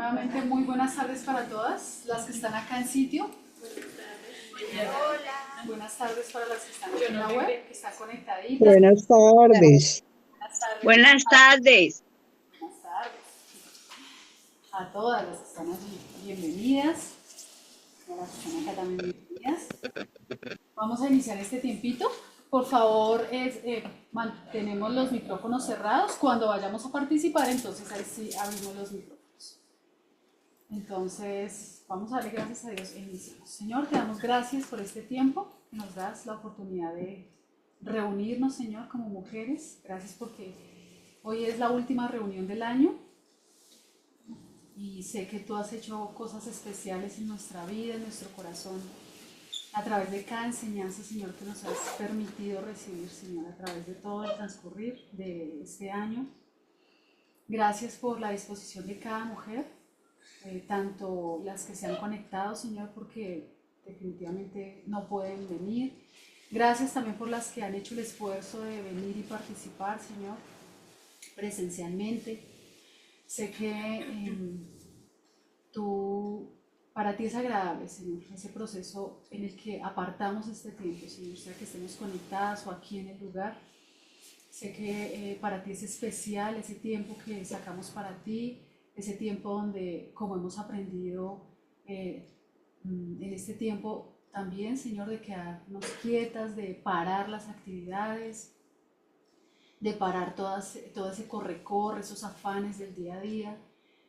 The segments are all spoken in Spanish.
Nuevamente, muy buenas tardes para todas las que están acá en sitio. Hola. Buenas tardes para las que están aquí en la web, que están conectaditas. Buenas tardes. Buenas tardes. Buenas tardes. Buenas tardes. A todas las que están allí, bienvenidas. A las que están acá también, bienvenidas. Vamos a iniciar este tiempito. Por favor, mantenemos los micrófonos cerrados. Cuando vayamos a participar, entonces ahí sí abrimos los micrófonos. Entonces, vamos a darle gracias a Dios e iniciamos. Señor, te damos gracias por este tiempo que nos das la oportunidad de reunirnos, Señor, como mujeres. Gracias porque hoy es la última reunión del año y sé que tú has hecho cosas especiales en nuestra vida, en nuestro corazón, a través de cada enseñanza, Señor, que nos has permitido recibir, Señor, a través de todo el transcurrir de este año. Gracias por la disposición de cada mujer, tanto las que se han conectado, Señor, porque definitivamente no pueden venir. Gracias también por las que han hecho el esfuerzo de venir y participar, Señor, presencialmente. Sé que para ti es agradable, Señor, ese proceso en el que apartamos este tiempo, Señor, sea que estemos conectadas o aquí en el lugar. Sé que para ti es especial ese tiempo que sacamos para ti, ese tiempo donde, como hemos aprendido en este tiempo también, Señor, de quedarnos quietas, de parar las actividades, de parar todo ese corre-corre, esos afanes del día a día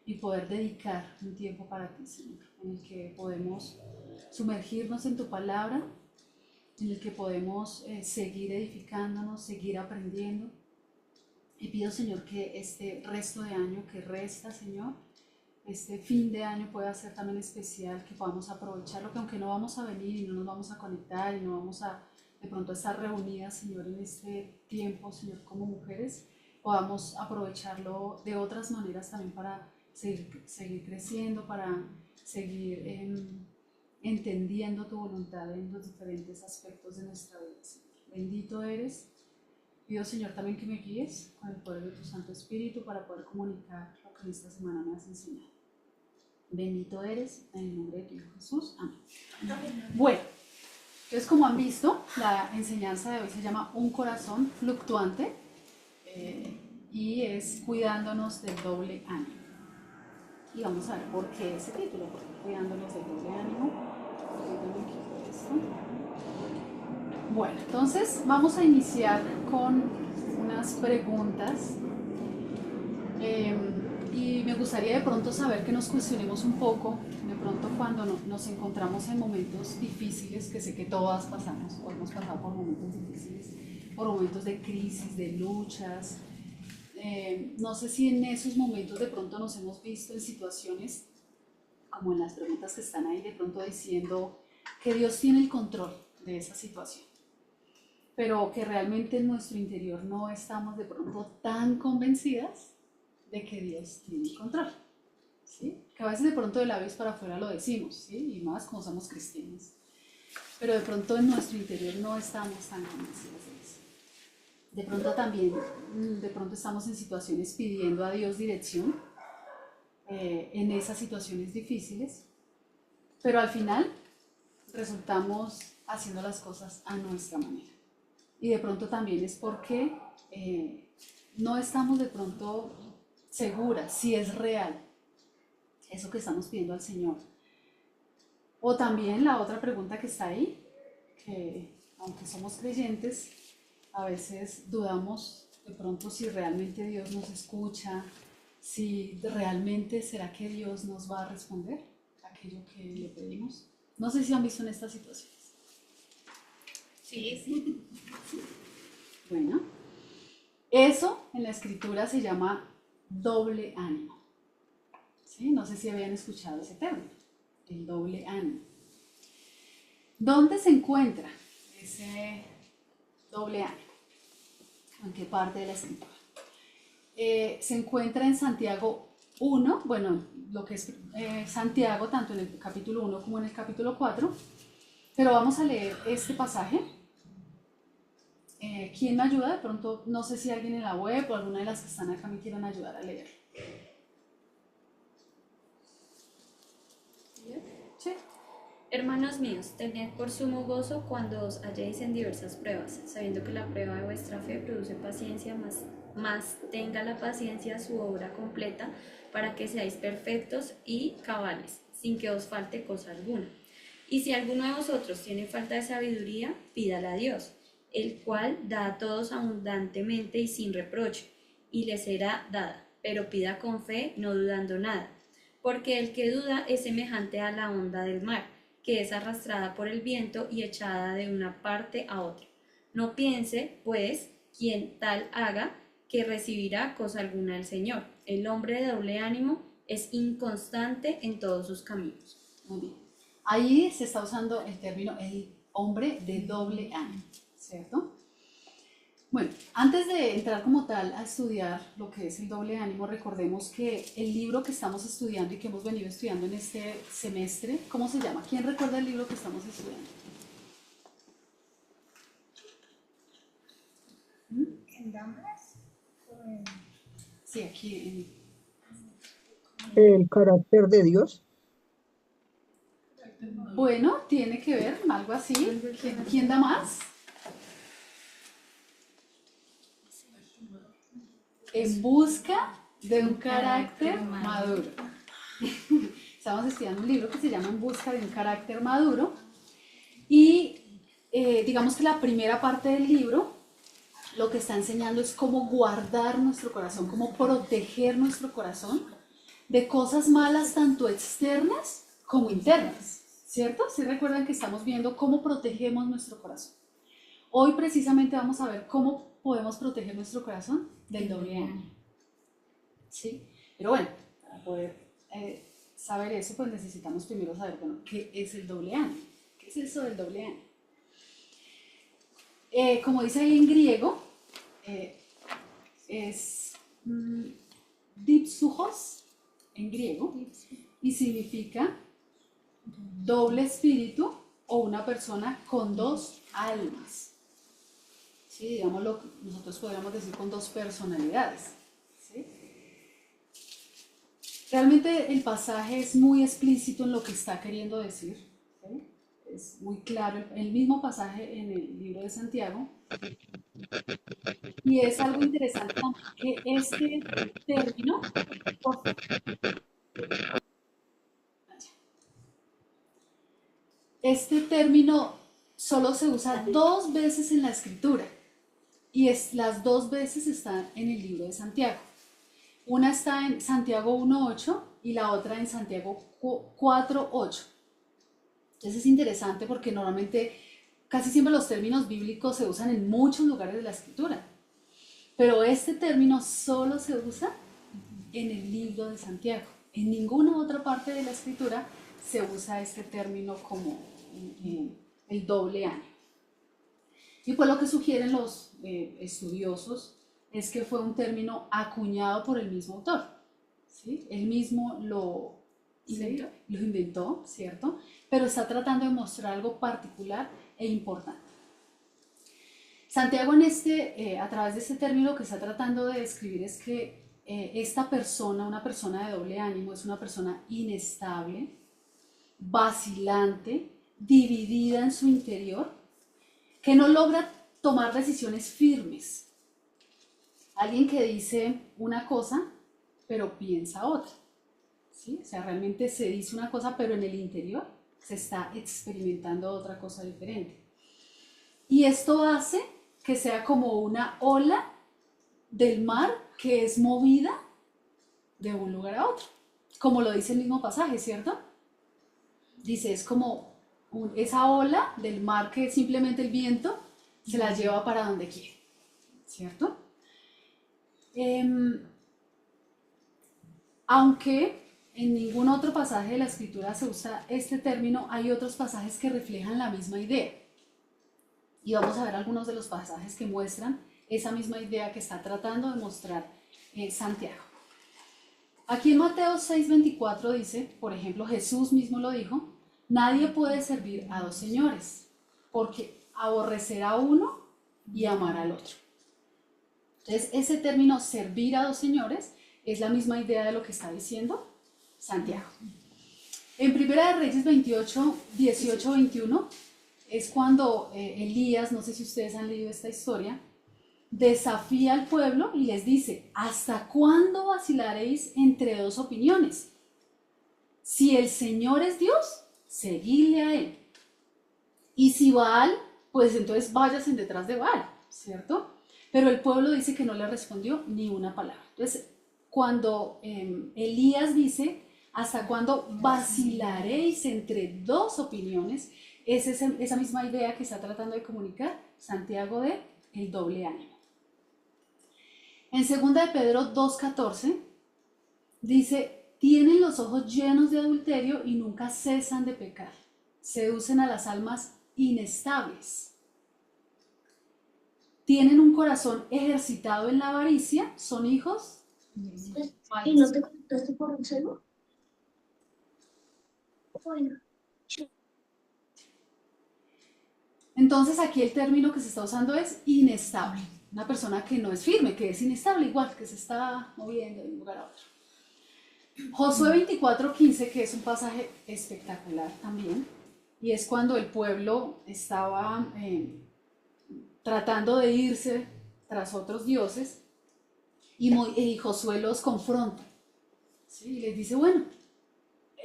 y poder dedicar un tiempo para ti, Señor, en el que podemos sumergirnos en tu palabra, en el que podemos seguir edificándonos, seguir aprendiendo. Y pido, Señor, que este resto de año que resta, Señor, este fin de año pueda ser también especial, que podamos aprovecharlo, que aunque no vamos a venir y no nos vamos a conectar y no vamos a de pronto a estar reunidas, Señor, en este tiempo, Señor, como mujeres, podamos aprovecharlo de otras maneras también para seguir creciendo, para seguir entendiendo tu voluntad en los diferentes aspectos de nuestra vida, Señor. Bendito eres. Pido, Señor, también que me guíes con el poder de tu Santo Espíritu para poder comunicar lo que esta semana me has enseñado. Bendito eres, en el nombre de tu Hijo Jesús. Amén. Bueno, entonces como han visto, la enseñanza de hoy se llama Un corazón fluctuante y es cuidándonos del doble ánimo. Y vamos a ver por qué ese título, porque cuidándonos del doble ánimo. Bueno, entonces vamos a iniciar con unas preguntas y me gustaría de pronto saber que nos cuestionemos un poco, de pronto cuando nos encontramos en momentos difíciles, que sé que todas pasamos o hemos pasado por momentos difíciles, por momentos de crisis, de luchas. No sé si en esos momentos de pronto nos hemos visto en situaciones como en las preguntas que están ahí, de pronto diciendo que Dios tiene el control de esa situación, pero que realmente en nuestro interior no estamos de pronto tan convencidas de que Dios tiene el control, ¿sí? Que a veces de pronto de labios para afuera lo decimos, ¿sí? Y más como somos cristianos, pero de pronto en nuestro interior no estamos tan convencidas de eso. De pronto también, de pronto estamos en situaciones pidiendo a Dios dirección en esas situaciones difíciles, pero al final resultamos haciendo las cosas a nuestra manera. Y de pronto también es porque no estamos de pronto seguras si es real eso que estamos pidiendo al Señor. O también la otra pregunta que está ahí, que aunque somos creyentes, a veces dudamos de pronto si realmente Dios nos escucha, si realmente será que Dios nos va a responder aquello que le pedimos. No sé si han visto en estas situaciones. Sí. Bueno, eso en la escritura se llama doble ánimo. ¿Sí? No sé si habían escuchado ese término, el doble ánimo. ¿Dónde se encuentra ese doble ánimo? ¿En qué parte de la escritura? Se encuentra en Santiago 1, bueno, lo que es Santiago, tanto en el capítulo 1 como en el capítulo 4, pero vamos a leer este pasaje. ¿Quién me ayuda? De pronto, no sé si alguien en la web o alguna de las que están acá me quieran ayudar a leer. Hermanos míos, tened por sumo gozo cuando os halléis en diversas pruebas, sabiendo que la prueba de vuestra fe produce paciencia, más tenga la paciencia su obra completa, para que seáis perfectos y cabales, sin que os falte cosa alguna. Y si alguno de vosotros tiene falta de sabiduría, pídala a Dios, el cual da a todos abundantemente y sin reproche, y le será dada, pero pida con fe, no dudando nada, porque el que duda es semejante a la onda del mar, que es arrastrada por el viento y echada de una parte a otra. No piense, pues, quien tal haga, que recibirá cosa alguna del Señor. El hombre de doble ánimo es inconstante en todos sus caminos. Muy bien. Ahí se está usando el término el hombre de doble ánimo, ¿cierto? Bueno, antes de entrar como tal a estudiar lo que es el doble ánimo, recordemos que el libro que estamos estudiando y que hemos venido estudiando en este semestre, ¿cómo se llama? ¿Quién recuerda el libro que estamos estudiando? Sí, aquí El carácter de Dios. Bueno, tiene que ver, algo así. ¿Quién da más? En busca de un carácter maduro. Estamos estudiando un libro que se llama En busca de un carácter maduro. Y digamos que la primera parte del libro lo que está enseñando es cómo guardar nuestro corazón, cómo proteger nuestro corazón de cosas malas tanto externas como internas, ¿cierto? ¿Sí recuerdan que estamos viendo cómo protegemos nuestro corazón? Hoy precisamente vamos a ver cómo podemos proteger nuestro corazón del doble ánimo, ¿sí? Pero bueno, para poder saber eso, pues necesitamos primero saber, bueno, ¿qué es el doble ánimo? ¿Qué es eso del doble ánimo? Como dice ahí en griego, es dipsujos en griego y significa doble espíritu o una persona con dos almas. ¿Sí? Digamos lo que nosotros podríamos decir con dos personalidades. ¿Sí? Realmente el pasaje es muy explícito en lo que está queriendo decir. ¿Sí? Es muy claro el mismo pasaje en el libro de Santiago. Y es algo interesante también que este término solo se usa dos veces en la escritura y las dos veces están en el libro de Santiago. Una está en Santiago 1.8 y la otra en Santiago 4.8. Entonces es interesante porque normalmente casi siempre los términos bíblicos se usan en muchos lugares de la escritura, pero este término solo se usa en el libro de Santiago. En ninguna otra parte de la escritura se usa este término como el doble ánimo. Y pues lo que sugieren los estudiosos es que fue un término acuñado por el mismo autor. ¿Sí? Él mismo lo inventó, ¿cierto? Pero está tratando de mostrar algo particular e importante. Santiago a través de este término lo que está tratando de describir es que esta persona, una persona de doble ánimo, es una persona inestable, vacilante, dividida en su interior, que no logra tomar decisiones firmes. Alguien que dice una cosa, pero piensa otra. ¿Sí? O sea, realmente se dice una cosa, pero en el interior se está experimentando otra cosa diferente. Y esto hace que sea como una ola del mar que es movida de un lugar a otro, como lo dice el mismo pasaje, ¿cierto? Dice, es como esa ola del mar que simplemente el viento se la lleva para donde quiere, ¿cierto? Aunque en ningún otro pasaje de la escritura se usa este término, hay otros pasajes que reflejan la misma idea. Y vamos a ver algunos de los pasajes que muestran esa misma idea que está tratando de mostrar Santiago. Aquí en Mateo 6:24 dice, por ejemplo, Jesús mismo lo dijo, nadie puede servir a dos señores, porque aborrecerá a uno y amar al otro. Entonces, ese término servir a dos señores es la misma idea de lo que está diciendo Santiago. En Primera de Reyes 28, 18, 21 es cuando Elías, no sé si ustedes han leído esta historia, desafía al pueblo y les dice: ¿hasta cuándo vacilaréis entre dos opiniones? Si el Señor es Dios, seguidle a Él. Y si Baal, pues entonces váyanse detrás de Baal, ¿cierto? Pero el pueblo dice que no le respondió ni una palabra. Entonces, cuando Elías dice: ¿hasta cuándo vacilaréis entre dos opiniones? Es esa misma idea que está tratando de comunicar Santiago de el doble ánimo. En 2 de Pedro 2:14 dice: tienen los ojos llenos de adulterio y nunca cesan de pecar. Seducen a las almas inestables. Tienen un corazón ejercitado en la avaricia, son hijos. ¿Y no te conectaste por un celo? Bueno. Entonces aquí el término que se está usando es inestable. Una persona que no es firme, que es inestable, igual, que se está moviendo de un lugar a otro. Josué 24:15, que es un pasaje espectacular también, y es cuando el pueblo estaba tratando de irse tras otros dioses, y Josué los confronta, ¿sí? Y les dice: bueno,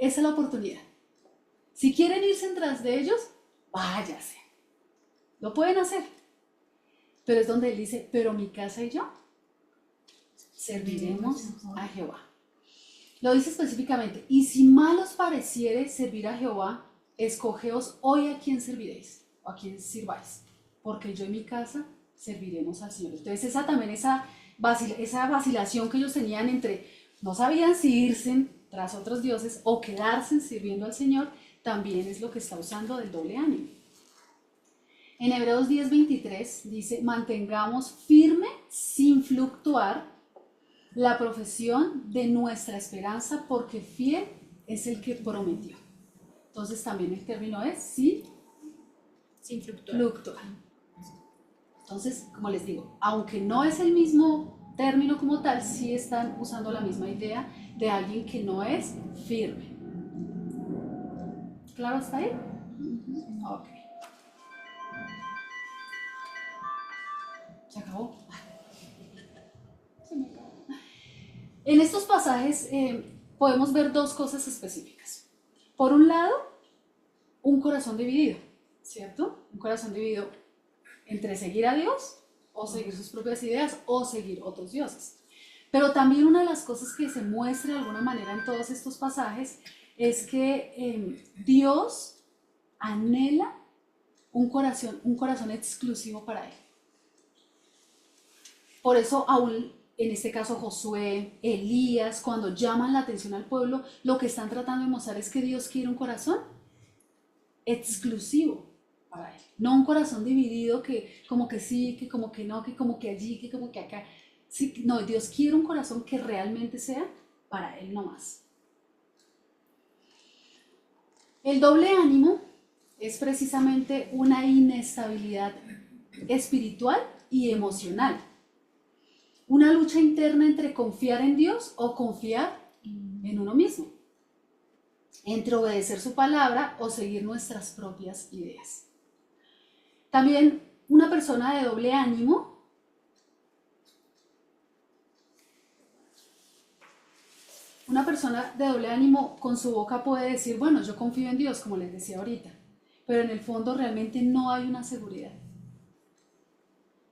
esa es la oportunidad. Si quieren irse tras de ellos, váyase. Lo pueden hacer. Pero es donde él dice: pero mi casa y yo serviremos a Jehová. Lo dice específicamente: y si mal os pareciere servir a Jehová, escogeos hoy a quién serviréis o a quién sirváis, porque yo y mi casa serviremos al Señor. Entonces esa vacilación que ellos tenían entre no sabían si irse tras otros dioses o quedarse sirviendo al Señor, también es lo que está usando del doble ánimo. En Hebreos 10:23 dice: mantengamos firme sin fluctuar la profesión de nuestra esperanza, porque fiel es el que prometió. Entonces también el término es sin fluctuar. Entonces, como les digo, aunque no es el mismo término como tal, sí están usando la misma idea de alguien que no es firme. ¿Claro hasta ahí? Ok. ¿Se acabó? Se me acabó. En estos pasajes podemos ver dos cosas específicas. Por un lado, un corazón dividido, ¿cierto? Un corazón dividido entre seguir a Dios o seguir sus propias ideas o seguir otros dioses. Pero también una de las cosas que se muestra de alguna manera en todos estos pasajes es que Dios anhela un corazón exclusivo para Él. Por eso aún en este caso Josué, Elías, cuando llaman la atención al pueblo, lo que están tratando de mostrar es que Dios quiere un corazón exclusivo para Él. No un corazón dividido que como que sí, que como que no, que como que allí, que como que acá. Sí, no, Dios quiere un corazón que realmente sea para Él nomás. El doble ánimo es precisamente una inestabilidad espiritual y emocional. Una lucha interna entre confiar en Dios o confiar en uno mismo. Entre obedecer su palabra o seguir nuestras propias ideas. También una persona de doble ánimo con su boca puede decir: bueno, yo confío en Dios, como les decía ahorita, pero en el fondo realmente no hay una seguridad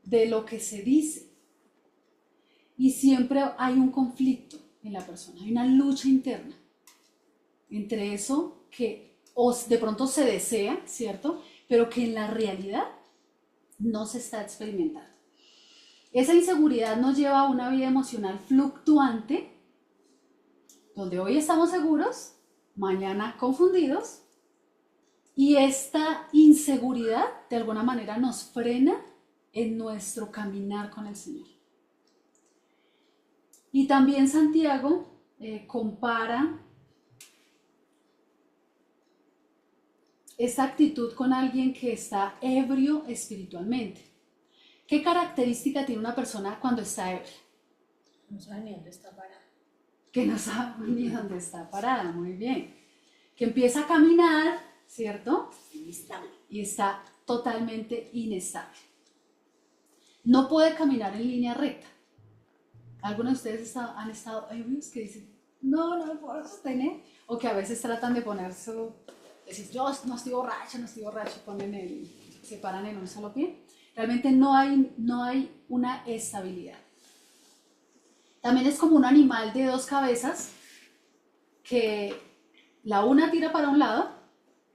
de lo que se dice. Y siempre hay un conflicto en la persona, hay una lucha interna entre eso que de pronto se desea, ¿cierto? Pero que en la realidad no se está experimentando. Esa inseguridad nos lleva a una vida emocional fluctuante, donde hoy estamos seguros, mañana confundidos, y esta inseguridad de alguna manera nos frena en nuestro caminar con el Señor. Y también Santiago compara esta actitud con alguien que está ebrio espiritualmente. ¿Qué característica tiene una persona cuando está ebria? No sabe ni dónde está parada. Que no sabe ni dónde está parada, muy bien. que empieza a caminar, ¿cierto? Inestable. Y está totalmente inestable. No puede caminar en línea recta. Algunos de ustedes han estado, hay unos que dicen, no me puedo sostener, o que a veces tratan de poner decir, yo no estoy borracho, se paran en un solo pie. Realmente no hay una estabilidad. También es como un animal de dos cabezas, que la una tira para un lado,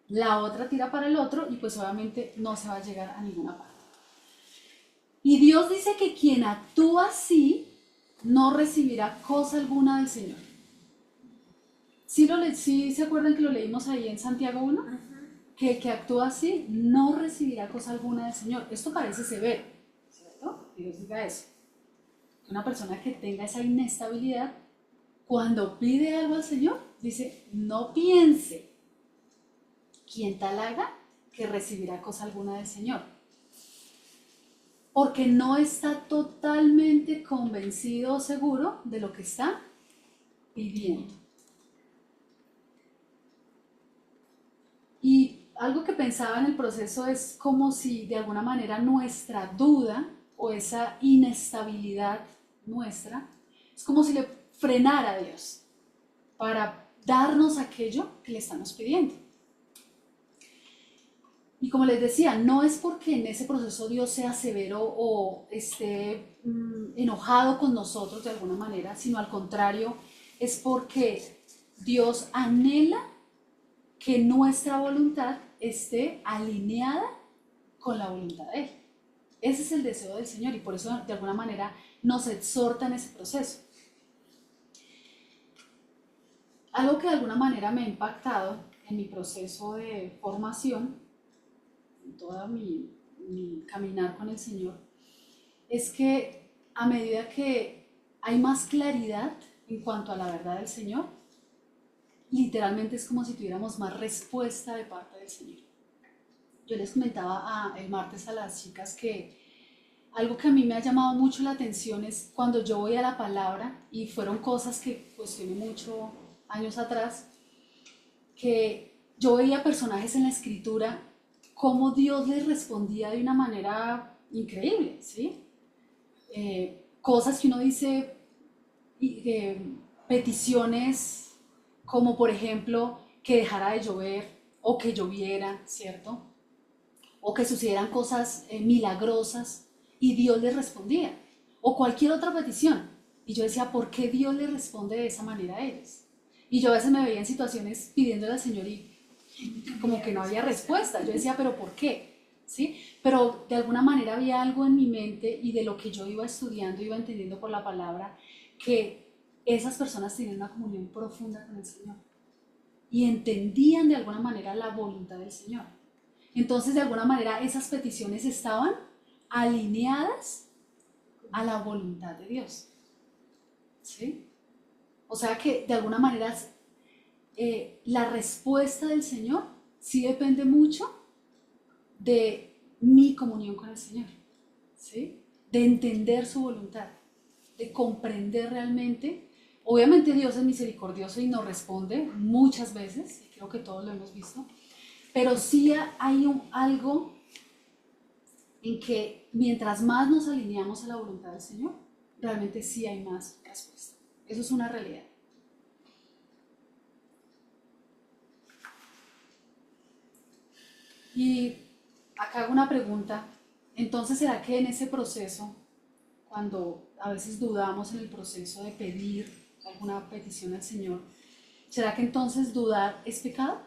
la otra tira para el otro, y pues obviamente no se va a llegar a ninguna parte. Y Dios dice que quien actúa así no recibirá cosa alguna del Señor. ¿Sí se acuerdan que lo leímos ahí en Santiago 1? Que el que actúa así no recibirá cosa alguna del Señor. Esto parece severo, ¿cierto? Dios diga eso. Que una persona que tenga esa inestabilidad, cuando pide algo al Señor, dice, no piense quien tal haga que recibirá cosa alguna del Señor. Porque no está totalmente convencido o seguro de lo que está pidiendo. Y algo que pensaba en el proceso es como si de alguna manera nuestra duda o esa inestabilidad nuestra, es como si le frenara a Dios para darnos aquello que le estamos pidiendo. Y como les decía, no es porque en ese proceso Dios sea severo o esté enojado con nosotros de alguna manera, sino al contrario, es porque Dios anhela que nuestra voluntad esté alineada con la voluntad de Él. Ese es el deseo del Señor y por eso de alguna manera nos exhorta en ese proceso. Algo que de alguna manera me ha impactado en mi proceso de formación, en todo mi caminar con el Señor, es que a medida que hay más claridad en cuanto a la verdad del Señor, literalmente es como si tuviéramos más respuesta de parte del Señor. Yo les comentaba el martes a las chicas que algo que a mí me ha llamado mucho la atención es cuando yo voy a la palabra, y fueron cosas que cuestioné mucho años atrás, que yo veía personajes en la escritura, cómo Dios les respondía de una manera increíble, ¿sí? Cosas que uno dice, peticiones como por ejemplo que dejara de llover o que lloviera, ¿cierto? O que sucedieran cosas milagrosas y Dios les respondía, o cualquier otra petición. Y yo decía, ¿por qué Dios les responde de esa manera a ellos? Y yo a veces me veía en situaciones pidiéndole al Señor y como que no había respuesta. Yo decía, ¿pero por qué? ¿Sí? Pero de alguna manera había algo en mi mente y de lo que yo iba estudiando, iba entendiendo por la palabra, que esas personas tenían una comunión profunda con el Señor y entendían de alguna manera la voluntad del Señor. Entonces, de alguna manera, esas peticiones estaban alineadas a la voluntad de Dios. ¿Sí? O sea que, de alguna manera, la respuesta del Señor sí depende mucho de mi comunión con el Señor. ¿Sí? De entender su voluntad, de comprender realmente. Obviamente Dios es misericordioso y nos responde muchas veces, y creo que todos lo hemos visto, pero sí hay algo en que mientras más nos alineamos a la voluntad del Señor, realmente sí hay más respuesta. Eso es una realidad. Y acá hago una pregunta. Entonces, ¿será que en ese proceso, cuando a veces dudamos en el proceso de pedir alguna petición al Señor, ¿será que entonces dudar es pecado?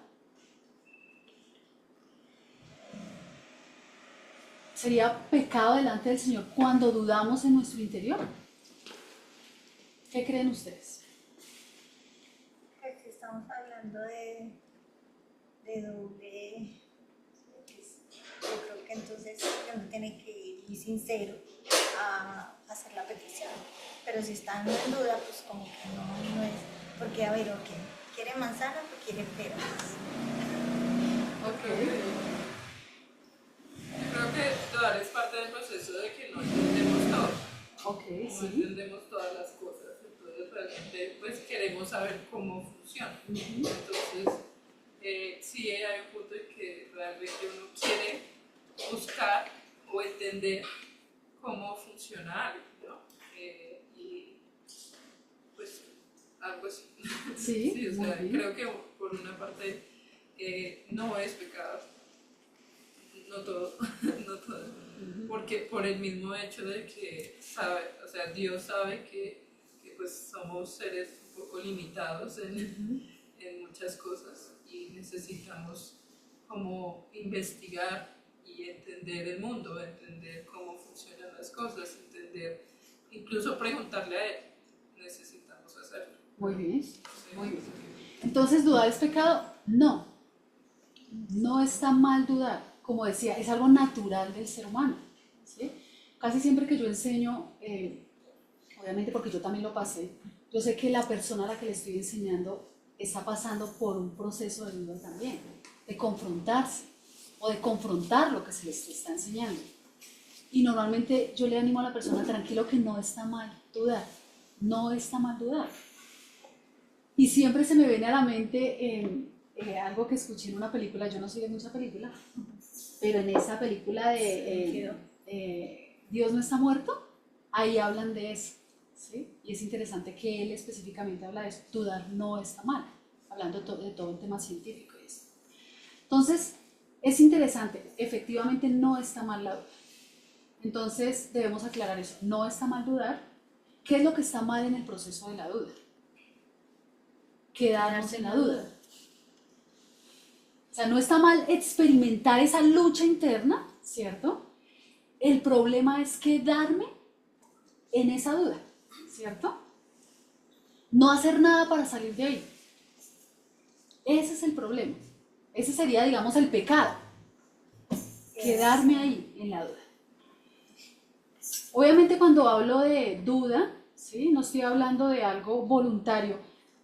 ¿Sería pecado delante del Señor cuando dudamos en nuestro interior? ¿Qué creen ustedes? Aquí estamos hablando de doble. Yo creo que entonces uno tiene que ir muy sincero a hacer la petición. Pero si están en duda, pues como que no es. Porque, a ver, ok, ¿quiere manzana o quiere peras? Ok. Creo que dudar es parte del proceso de que no entendemos todo. Ok, No sí. entendemos todas las cosas. Entonces realmente pues queremos saber cómo funciona. Entonces sí hay un punto en que realmente uno quiere buscar o entender cómo funciona algo, ¿no? Y pues algo así. Sí, Sí, o muy sea, bien. creo que por una parte no es pecado, no todo, no todo, porque por el mismo hecho de que sabe, o sea, Dios sabe que pues somos seres un poco limitados en muchas cosas y necesitamos como investigar y entender el mundo, entender cómo funcionan las cosas, entender, incluso preguntarle a Él, necesitamos hacerlo. Muy bien, Sí, muy bien. o sea que- Entonces, ¿dudar es pecado? No, no está mal dudar. Como decía, es algo natural del ser humano, ¿sí? Casi siempre que yo enseño, obviamente porque yo también lo pasé, yo sé que la persona a la que le estoy enseñando está pasando por un proceso de duda también, de confrontarse o de confrontar lo que se les está enseñando. Y normalmente yo le animo a la persona, tranquilo, que no está mal dudar, no está mal dudar. Y siempre se me viene a la mente algo que escuché en una película, yo no soy de mucha película, pero en esa película de Dios no está muerto, ahí hablan de eso, ¿sí? Y es interesante que él específicamente habla de eso, dudar no está mal, hablando de todo el tema científico y eso. Entonces, es interesante, efectivamente no está mal la duda. Entonces, debemos aclarar eso, no está mal dudar. ¿Qué es lo que está mal en el proceso de la duda? Quedarnos en la duda. O sea, no está mal experimentar esa lucha interna, ¿cierto? El problema es quedarme en esa duda, ¿cierto? No hacer nada para salir de ahí. Ese es el problema. Ese sería, digamos, el pecado. Quedarme ahí en la duda. Obviamente cuando hablo de duda, ¿sí? No estoy hablando de algo voluntario.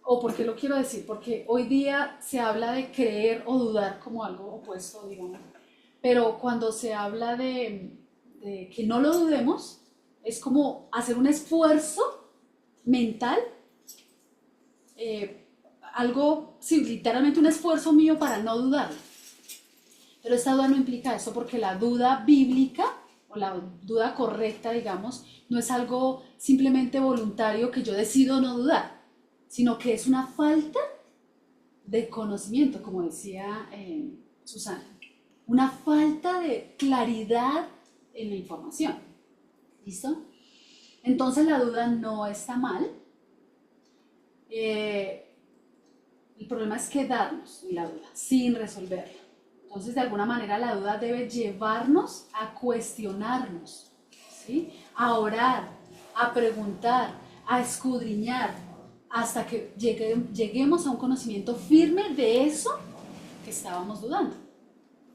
¿O por qué lo quiero decir? Porque hoy día se habla de creer o dudar como algo opuesto, digamos. Pero cuando se habla de que no lo dudemos, es como hacer un esfuerzo mental, algo, sí, literalmente un esfuerzo mío para no dudar. Pero esta duda no implica eso, porque la duda bíblica, o la duda correcta, digamos, no es algo simplemente voluntario que yo decido no dudar, sino que es una falta de conocimiento, como decía Susana, una falta de claridad en la información. ¿Listo? Entonces la duda no está mal. El problema es quedarnos en la duda sin resolverla. Entonces, de alguna manera, la duda debe llevarnos a cuestionarnos, ¿sí? A orar, a preguntar, a escudriñar, hasta que lleguemos a un conocimiento firme de eso que estábamos dudando.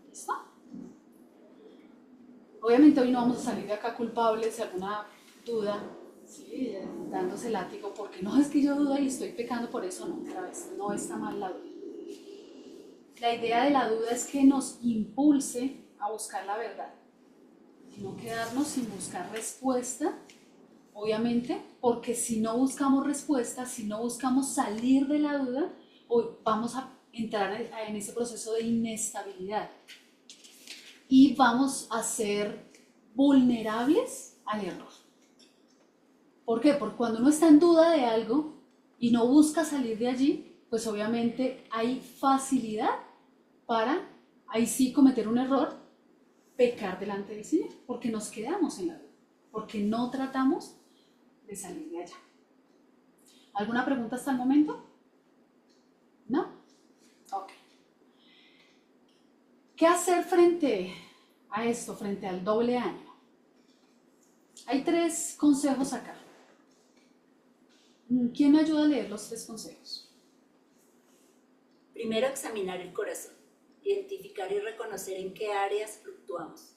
¿Listo? Obviamente hoy no vamos a salir de acá culpables de alguna duda, ¿sí? Dándose látigo, porque no es que yo dudo y estoy pecando por eso, no, otra vez, no está mal la duda. La idea de la duda es que nos impulse a buscar la verdad y no quedarnos sin buscar respuesta, obviamente, porque si no buscamos respuesta, si no buscamos salir de la duda, hoy vamos a entrar en ese proceso de inestabilidad y vamos a ser vulnerables al error. ¿Por qué? Porque cuando uno está en duda de algo y no busca salir de allí, pues obviamente hay facilidad para, ahí sí, cometer un error, pecar delante del Señor, porque nos quedamos en la duda, porque no tratamos de salir de allá. ¿Alguna pregunta hasta el momento? ¿No? Ok. ¿Qué hacer frente a esto, frente al doble ánimo? Hay 3 consejos acá. ¿Quién me ayuda a leer los 3 consejos? Primero, examinar el corazón, identificar y reconocer en qué áreas fluctuamos.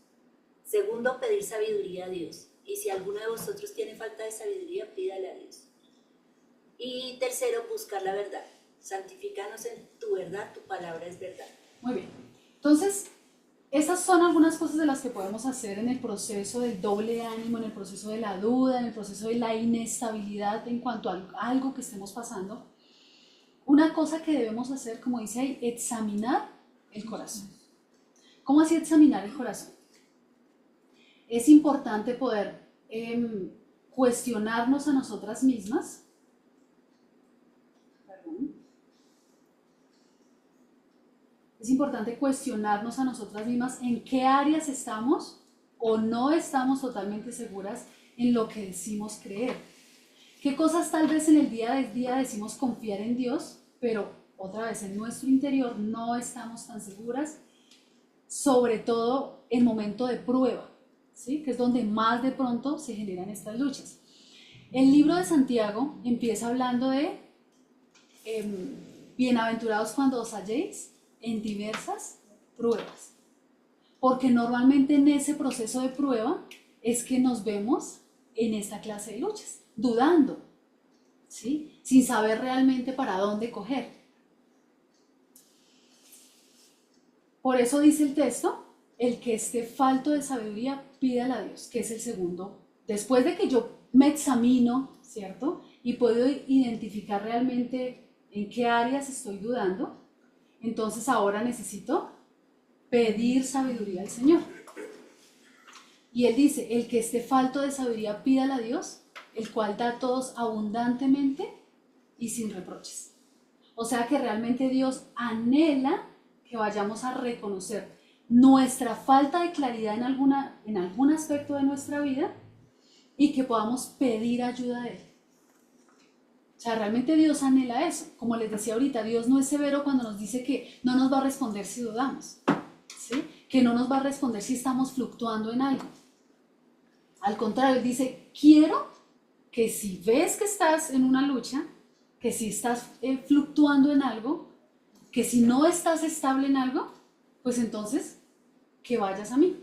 Segundo, pedir sabiduría a Dios. Y si alguno de vosotros tiene falta de sabiduría, pídale a Dios. Y tercero, buscar la verdad. Santifícanos en tu verdad, tu palabra es verdad. Muy bien. Entonces, esas son algunas cosas de las que podemos hacer en el proceso del doble ánimo, en el proceso de la duda, en el proceso de la inestabilidad en cuanto a algo que estemos pasando. Una cosa que debemos hacer, como dice ahí, examinar el corazón. ¿Cómo así examinar el corazón? Es importante poder cuestionarnos a nosotras mismas. Perdón. Es importante cuestionarnos a nosotras mismas en qué áreas estamos o no estamos totalmente seguras en lo que decimos creer. ¿Qué cosas tal vez en el día a día decimos confiar en Dios, pero otra vez en nuestro interior no estamos tan seguras, sobre todo en momento de prueba, ¿sí? Que es donde más de pronto se generan estas luchas? El libro de Santiago empieza hablando de bienaventurados cuando os halléis en diversas pruebas, porque normalmente en ese proceso de prueba es que nos vemos en esta clase de luchas, dudando, ¿sí? Sin saber realmente para dónde coger. Por eso dice el texto, el que esté falto de sabiduría, pídala a Dios, que es el segundo. Después de que yo me examino, ¿cierto? Y puedo identificar realmente en qué áreas estoy dudando, entonces ahora necesito pedir sabiduría al Señor. Y Él dice, el que esté falto de sabiduría, pídala a Dios, el cual da a todos abundantemente y sin reproches. O sea que realmente Dios anhela que vayamos a reconocer nuestra falta de claridad en algún aspecto de nuestra vida y que podamos pedir ayuda de Él. O sea, realmente Dios anhela eso. Como les decía ahorita, Dios no es severo cuando nos dice que no nos va a responder si dudamos, ¿sí? Que no nos va a responder si estamos fluctuando en algo. Al contrario, Él dice, quiero que si ves que estás en una lucha, que si estás fluctuando en algo, que si no estás estable en algo, pues entonces que vayas a mí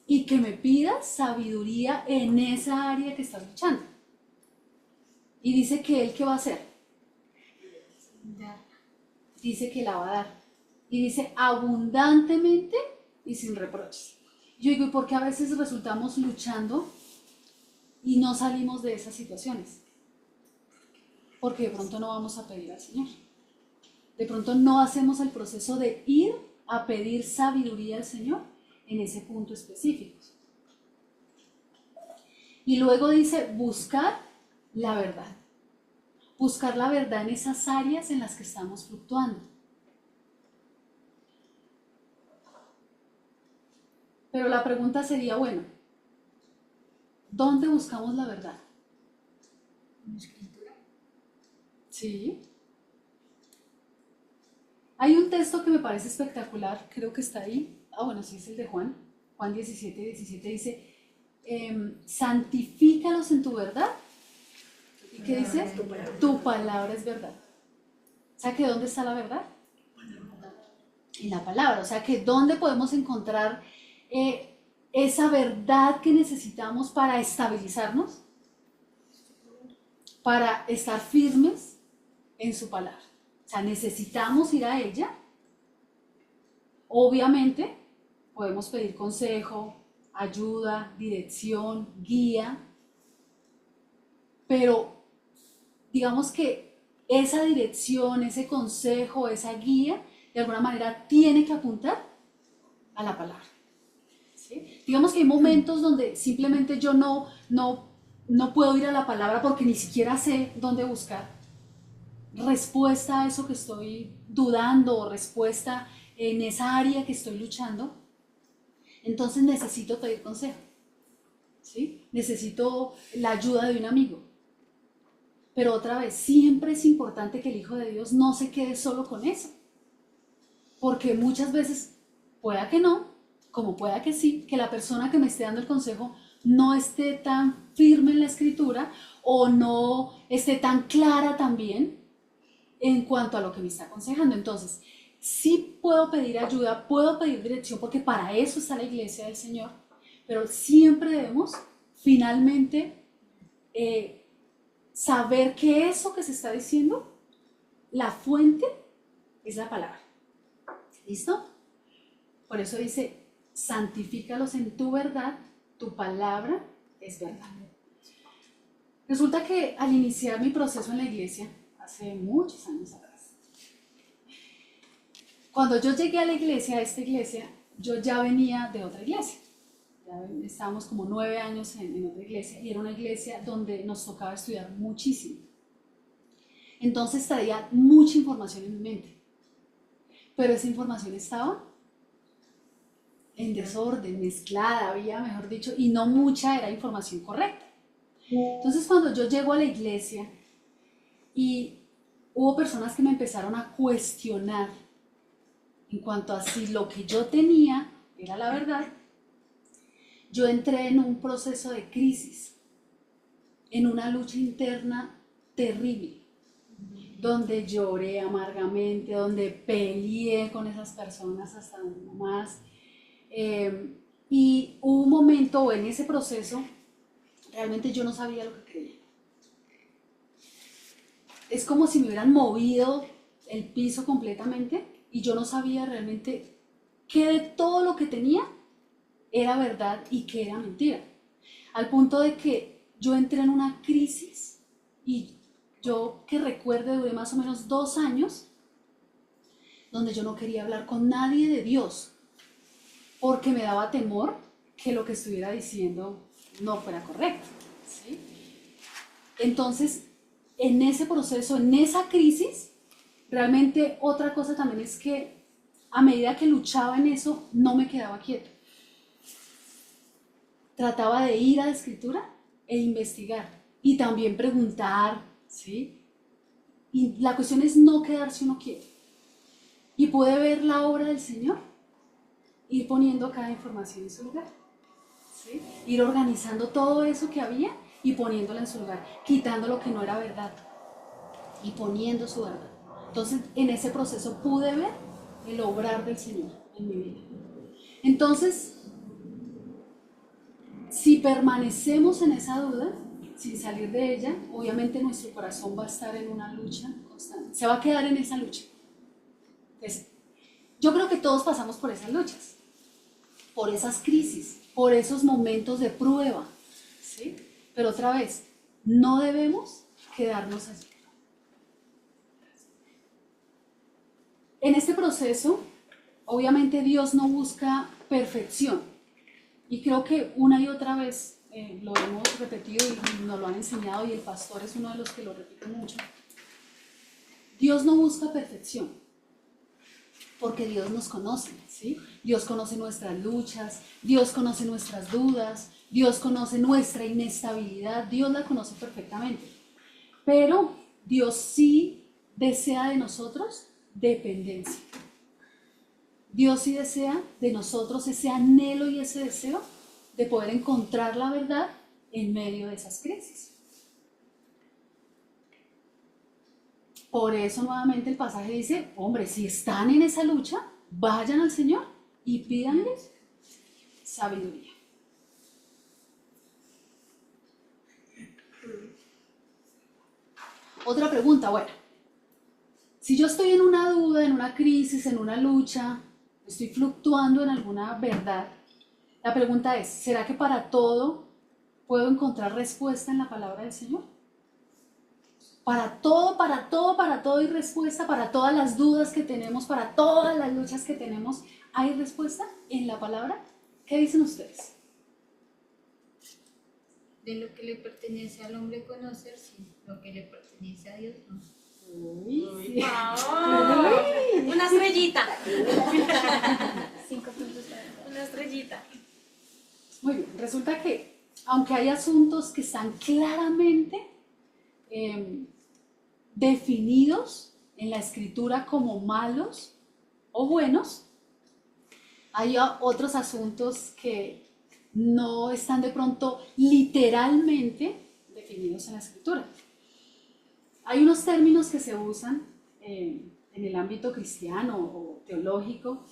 y que me pidas sabiduría en esa área que estás luchando. Y dice que Él, ¿qué va a hacer? Dice que la va a dar. Y dice abundantemente y sin reproches. Yo digo, ¿y por qué a veces resultamos luchando y no salimos de esas situaciones? Porque de pronto no vamos a pedir al Señor. De pronto no hacemos el proceso de ir a pedir sabiduría al Señor en ese punto específico. Y luego dice, buscar la verdad. Buscar la verdad en esas áreas en las que estamos fluctuando. Pero la pregunta sería, bueno, ¿dónde buscamos la verdad? ¿En la escritura? Sí. Hay un texto que me parece espectacular, creo que está ahí. Ah, bueno, sí, es el de Juan. Juan 17 dice, santifícalos en tu verdad. ¿Y qué dice? Tu palabra es verdad. O sea, que ¿dónde está la verdad? En la palabra. O sea, que ¿dónde podemos encontrar esa verdad que necesitamos para estabilizarnos? Para estar firmes en su palabra. O sea, necesitamos ir a ella. Obviamente, podemos pedir consejo, ayuda, dirección, guía, pero digamos que esa dirección, ese consejo, esa guía, de alguna manera tiene que apuntar a la palabra. ¿Sí? Digamos que hay momentos donde simplemente yo no puedo ir a la palabra porque ni siquiera sé dónde buscar respuesta a eso que estoy dudando o respuesta en esa área que estoy luchando. Entonces necesito pedir consejo, ¿sí? Necesito la ayuda de un amigo. Pero otra vez, siempre es importante que el Hijo de Dios no se quede solo con eso. Porque muchas veces, pueda que no, como pueda que sí, que la persona que me esté dando el consejo no esté tan firme en la escritura o no esté tan clara también en cuanto a lo que me está aconsejando. Entonces, sí puedo pedir ayuda, puedo pedir dirección, porque para eso está la iglesia del Señor, pero siempre debemos finalmente saber que eso que se está diciendo, la fuente es la palabra. ¿Listo? Por eso dice, santifícalos en tu verdad, tu palabra es verdad. Resulta que al iniciar mi proceso en la iglesia, hace muchos años atrás, Cuando yo llegué a la iglesia, a esta iglesia, yo ya venía de otra iglesia. Ya estábamos como 9 años en otra iglesia y era una iglesia donde nos tocaba estudiar muchísimo. Entonces traía mucha información en mi mente, pero esa información estaba en desorden, mezclada, había, mejor dicho, y no mucha era información correcta. Entonces cuando yo llego a la iglesia y hubo personas que me empezaron a cuestionar en cuanto a si lo que yo tenía era la verdad, yo entré en un proceso de crisis, en una lucha interna terrible, donde lloré amargamente, donde peleé con esas personas hasta donde no más. Y hubo un momento en ese proceso, realmente yo no sabía lo que creía. Es como si me hubieran movido el piso completamente y yo no sabía realmente qué de todo lo que tenía era verdad y qué era mentira. Al punto de que yo entré en una crisis y yo que recuerde duré más o menos 2 años donde yo no quería hablar con nadie de Dios porque me daba temor que lo que estuviera diciendo no fuera correcto, ¿sí? Entonces, en ese proceso, en esa crisis, realmente otra cosa también es que a medida que luchaba en eso, no me quedaba quieto. Trataba de ir a la escritura e investigar y también preguntar, ¿sí? Y la cuestión es no quedarse uno quieto. Y pude ver la obra del Señor, ir poniendo cada información en su lugar, ¿sí? Ir organizando todo eso que había y poniéndolo en su lugar, quitando lo que no era verdad y poniendo su verdad. Entonces, en ese proceso pude ver el obrar del Señor en mi vida. Entonces, si permanecemos en esa duda, sin salir de ella, obviamente nuestro corazón va a estar en una lucha constante, se va a quedar en esa lucha. Entonces, yo creo que todos pasamos por esas luchas, por esas crisis, por esos momentos de prueba, ¿sí? Pero otra vez, no debemos quedarnos allí. En este proceso, obviamente Dios no busca perfección. Y creo que una y otra vez lo hemos repetido y nos lo han enseñado y el pastor es uno de los que lo repite mucho. Dios no busca perfección, porque Dios nos conoce, ¿sí? Dios conoce nuestras luchas, Dios conoce nuestras dudas, Dios conoce nuestra inestabilidad, Dios la conoce perfectamente. Pero Dios sí desea de nosotros dependencia. Dios sí desea de nosotros ese anhelo y ese deseo de poder encontrar la verdad en medio de esas crisis. Por eso nuevamente el pasaje dice, hombre, si están en esa lucha, vayan al Señor y pídanle sabiduría. Otra pregunta, bueno, si yo estoy en una duda, en una crisis, en una lucha, estoy fluctuando en alguna verdad, la pregunta es, ¿será que para todo puedo encontrar respuesta en la palabra del Señor? Para todo hay respuesta, para todas las dudas que tenemos, para todas las luchas que tenemos, ¿hay respuesta en la palabra? ¿Qué dicen ustedes? De lo que le pertenece al hombre conocer, sí. Lo que le pertenece a Dios, no. Uy, sí. Una estrellita. 5 puntos para cada. Una estrellita. Muy bien, resulta que aunque hay asuntos que están claramente definidos en la escritura como malos o buenos, hay otros asuntos que no están de pronto literalmente definidos en la escritura. Hay unos términos que se usan en el ámbito cristiano o teológico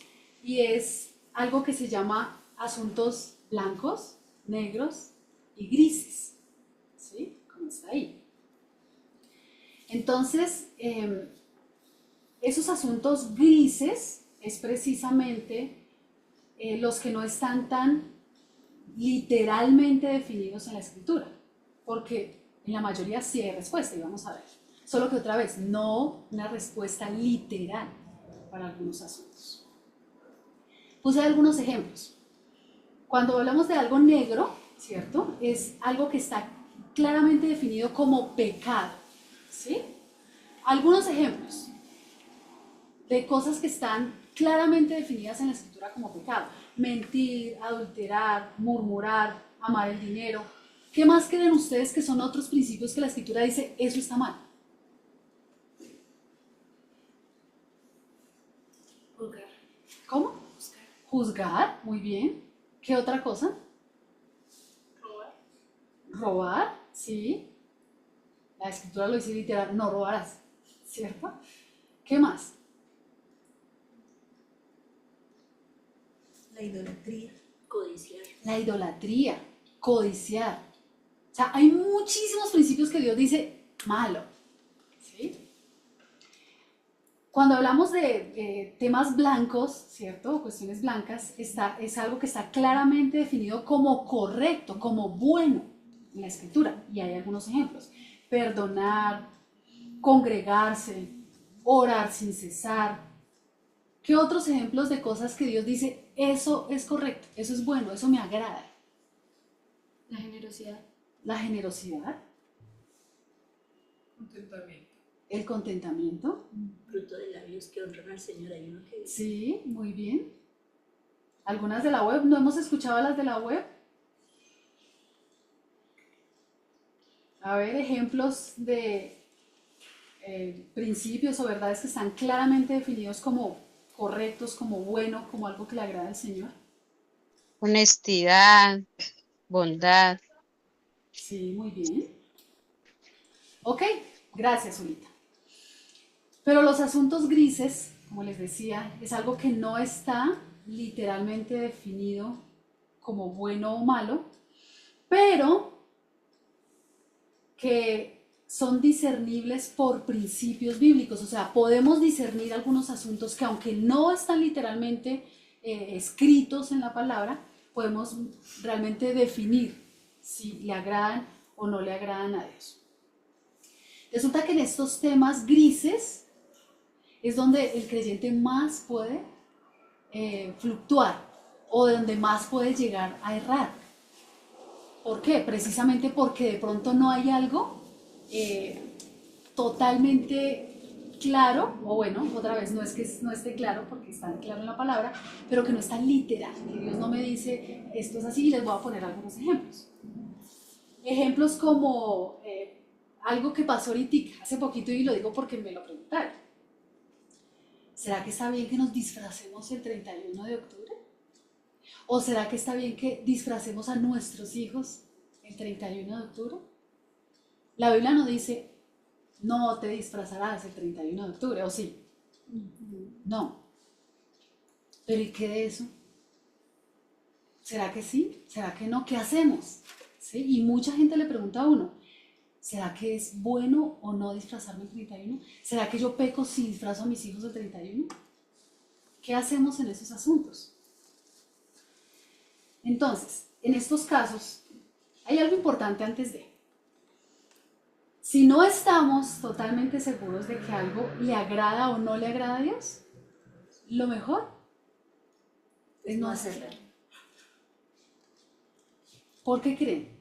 y es algo que se llama asuntos blancos, negros y grises, ¿sí? Como está ahí. Entonces, esos asuntos grises es precisamente los que no están tan literalmente definidos en la escritura, porque en la mayoría sí hay respuesta y vamos a ver. Solo que otra vez, no una respuesta literal. para algunos asuntos. Puse algunos ejemplos. Cuando hablamos de algo negro, ¿cierto? Es algo que está claramente definido como pecado, ¿sí? Algunos ejemplos de cosas que están claramente definidas en la Escritura como pecado: mentir, adulterar, murmurar, amar el dinero. ¿Qué más creen ustedes que son otros principios que la Escritura dice, eso está mal? Juzgar. ¿Cómo? Juzgar, muy bien. ¿Qué otra cosa? Robar. Robar, sí. La Escritura lo dice literal, no robarás, ¿cierto? ¿Qué más? La idolatría. Codiciar. La idolatría, codiciar. O sea, hay muchísimos principios que Dios dice malo, ¿sí? Cuando hablamos de temas blancos, ¿cierto? Cuestiones blancas, es algo que está claramente definido como correcto, como bueno en la Escritura. Y hay algunos ejemplos: perdonar, congregarse, orar sin cesar. ¿Qué otros ejemplos de cosas que Dios dice, eso es correcto, eso es bueno, eso me agrada? La generosidad. La generosidad, Contentamiento. el contentamiento. Fruto de labios que honran al Señor. Hay uno que dice, Sí, muy bien. Algunas de la web, ¿no hemos escuchado las de la web? A ver, ejemplos de principios o verdades que están claramente definidos como correctos, como bueno, como algo que le agrada al Señor. Honestidad, bondad. Sí, muy bien. Ok, gracias, Ulita. Pero los asuntos grises, como les decía, es algo que no está literalmente definido como bueno o malo, pero que son discernibles por principios bíblicos. O sea, podemos discernir algunos asuntos que, aunque no están literalmente escritos en la palabra, podemos realmente definir si le agradan o no le agradan a Dios. Resulta que en estos temas grises es donde el creyente más puede fluctuar, o donde más puede llegar a errar. ¿Por qué? Precisamente porque de pronto no hay algo totalmente claro, o bueno, otra vez, no es que no esté claro porque está claro en la palabra, pero que no está literal, que Dios no me dice esto es así, y les voy a poner algunos ejemplos. Ejemplos como algo que pasó ahorita, hace poquito, y lo digo porque me lo preguntaron. ¿Será que está bien que nos disfracemos el 31 de octubre? ¿O será que está bien que disfracemos a nuestros hijos el 31 de octubre? La Biblia no dice, no te disfrazarás el 31 de octubre, ¿o sí? No. ¿Pero y qué de eso? ¿Será que sí? ¿Será que no? ¿Qué hacemos? ¿Sí? Y mucha gente le pregunta a uno, ¿será que es bueno o no disfrazarme el 31? ¿Será que yo peco si disfrazo a mis hijos el 31? ¿Qué hacemos en esos asuntos? Entonces, en estos casos, hay algo importante antes de. Si no estamos totalmente seguros de que algo le agrada o no le agrada a Dios, lo mejor es no hacerlo. ¿Por qué creen?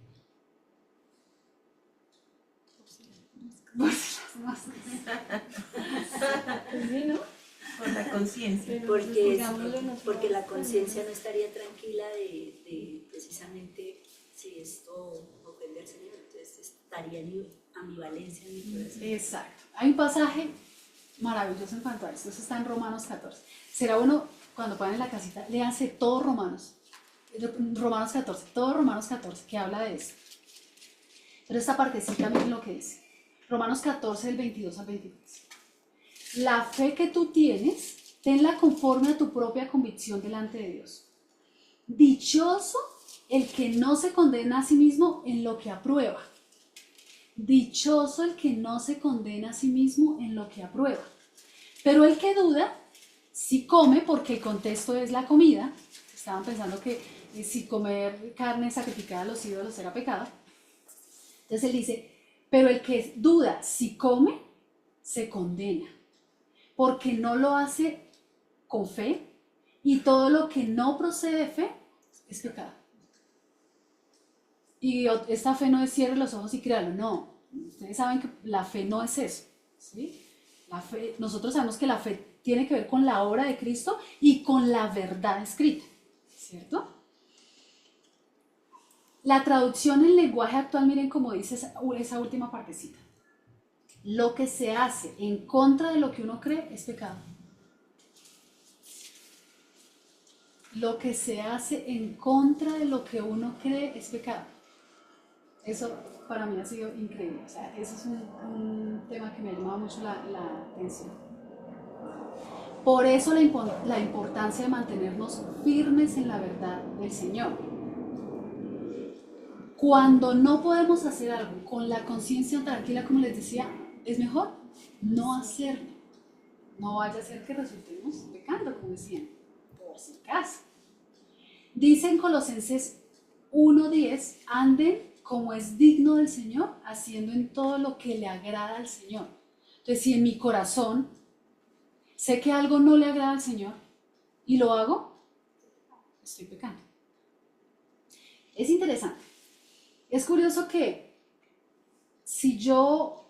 Por la conciencia. Porque la conciencia no estaría tranquila de precisamente si esto ofende al Señor, entonces estaría en ambivalencia en mi corazón. Exacto. Hay un pasaje maravilloso en cuanto a esto, eso está en Romanos 14. Será bueno, cuando puedan en la casita, léanse todo Romanos 14, todo Romanos 14, que habla de eso. Pero esta partecita, miren lo que dice. Romanos 14, del 22 al 23. La fe que tú tienes, tenla conforme a tu propia convicción delante de Dios. Dichoso el que no se condena a sí mismo en lo que aprueba. Dichoso el que no se condena a sí mismo en lo que aprueba. Pero el que duda, si come, porque el contexto es la comida, estaban pensando que si comer carne sacrificada a los ídolos era pecado. Entonces él dice, pero el que duda si come, se condena, porque no lo hace con fe, y todo lo que no procede de fe es pecado. Y esta fe no es cierre los ojos y créalo, no. Ustedes saben que la fe no es eso, ¿sí? La fe, nosotros sabemos que la fe tiene que ver con la obra de Cristo y con la verdad escrita, ¿cierto? La traducción en lenguaje actual, miren cómo dice esa última partecita. Lo que se hace en contra de lo que uno cree es pecado. Lo que se hace en contra de lo que uno cree es pecado. Eso para mí ha sido increíble. O sea, eso es un tema que me ha llamado mucho la atención. Por eso la importancia de mantenernos firmes en la verdad del Señor. Cuando no podemos hacer algo con la conciencia tranquila, como les decía, es mejor no hacerlo. No vaya a ser que resultemos pecando, como decían, por si acaso. Dice en Colosenses 1:10, anden como es digno del Señor, haciendo en todo lo que le agrada al Señor. Entonces, si en mi corazón sé que algo no le agrada al Señor y lo hago, estoy pecando. Es interesante. Es curioso que si yo